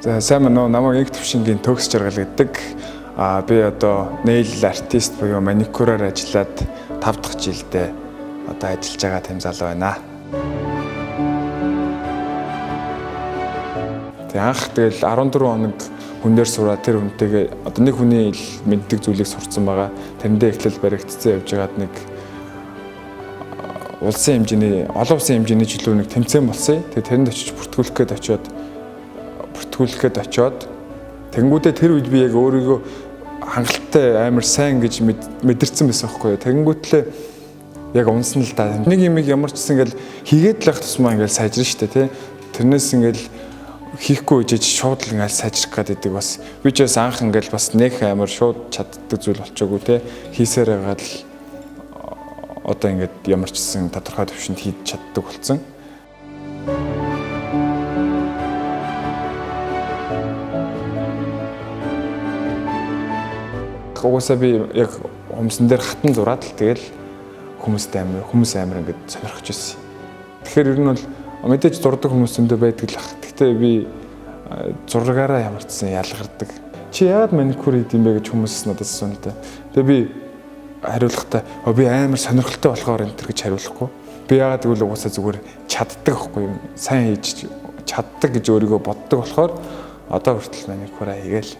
За сайн мөн намайг Инх Төвшингийн төгс жаргал гэдэг. Би одоо nail artist буюу маникюраар ажиллаад 5 дахь жилдээ одоо ажиллаж байгаа тэм залуу байна. Анх тэгэл 14 хоног хүн дээр сураад тэр хүнтэйгээ одоо нэг хүний мэддэг зүйлийг сурцсан байгаа. Тэрэндээ эхлэл баригдцсан явж байгаад нэг улсын хэмжээний олон улсын хэмжээний жилүү нэг тэмцээн болсон. Тэгээ тэрэнд очиж бүртгүүлэхэд очиод тэнгүүдээ тэр үед би яг өөрийгөө хангалттай амар сайн гэж мэдэрсэн байсан байхгүй юу. Тэнгүүтлээ яг унсан л да. Нэг юм ямар ч гэсэн ингээл хийгээд л байх тусмаа ингээл сайжрна штэ тий. Тэрнээс ингээл хийхгүй үжиж шууд л ингээл сайжрах гэдэг бас би ч бас анх ингээл бас нэг амар шууд чаддаг зүйл болчоогүй тий. Хийсээр байгаа л одоо ингээд ямар ч гэсэн тодорхой төвшөнд хийж чаддаг болсон. Угаасаа би яг хүмүүсэн дээр хатан зураад л тэгэл хүмүүс амар ингээд сонирхож ирсэн. Тэгэхээр ер нь бол мэдээж зурдаг хүмүүс зөндөө байдаг л ах. Гэхдээ би зургаараа ямар ч гэсэн ялгардаг. Чи яагаад маникюр хийх юм бэ гэж хүмүүс надаас асууна л да. Тэгээ би хариулахдаа би амар сонирхолтой болохоор энэ төр гэж хариулахгүй. Би яагаад гэвэл угаасаа зүгээр чаддаг байхгүй юм. Сайн хийж чаддаг гэж өөрийгөө боддог болохоор одоо хүртэл маникюраа хийгээл.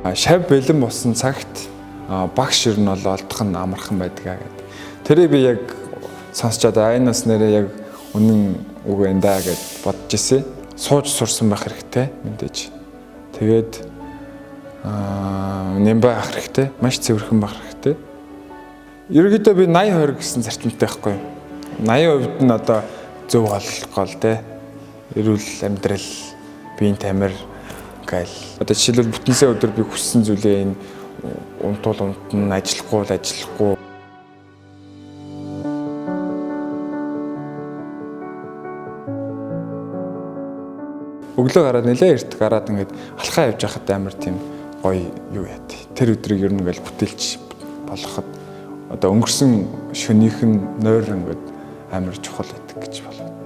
Шав бэлэн болсон цагт багш ер нь бол олдох нь амархан байдаг гэдэг. Тэрийг би яг сонсчод айнаас нэрээ яг үнэн үг энэ даа гэж бодож ирсэн. Сууж сурсан байх хэрэгтэй мэдээж. Тэгээд нэмбай авах хэрэгтэй. Маш цэвэрхэн байх хэрэгтэй. Ерөнхийдөө би 80-20 гэсэн зарчимтай байхгүй юу? 80% нь одоо зөв гол те. Эрүүл амьдрал, биеийн тамир гээл. Одоо жишээлбэл бүтэнсээ өдөр би хүссэн зүйлээ энэ унтуул унтна, ажиллахгүй. Өглөө гараад нэлээ эрт гараад ингээд алхаа явж байхад амар тийм гоё юу яат. Тэр өдрийг ер нь ингээл бүтээлч болгоход одоо өнгөрсөн шөнийхэн нойр ингээд амар чухал байдаг гэж болоод.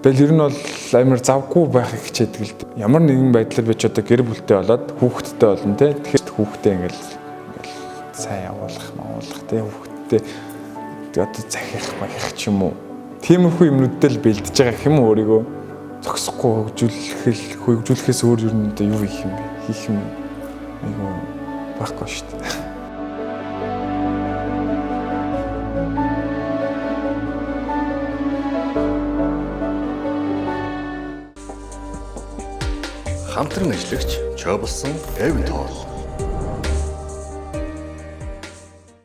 Тэгэл ер нь бол амар завгүй байхыг хичээдэг л дээ. Ямар нэгэн байдлаар би ч одоо гэр бүлтэй болоод хүүхэдтэй болно те. Тэгэхээр хүүхдээ ингээл сайн явуулах те. Хүүхэдтэй одоо захих ч юм уу. Тиймэрхүү юмнуудтай л бэлдэж байгаа хэм өөрийгөө зогсохгүй хөгжүүлэхээс өөр ер нь юу хийх юм бэ? Хийх юм айгүй байхгүй шүү дээ. Хамтран ажиллагч Чоболсон Эвентол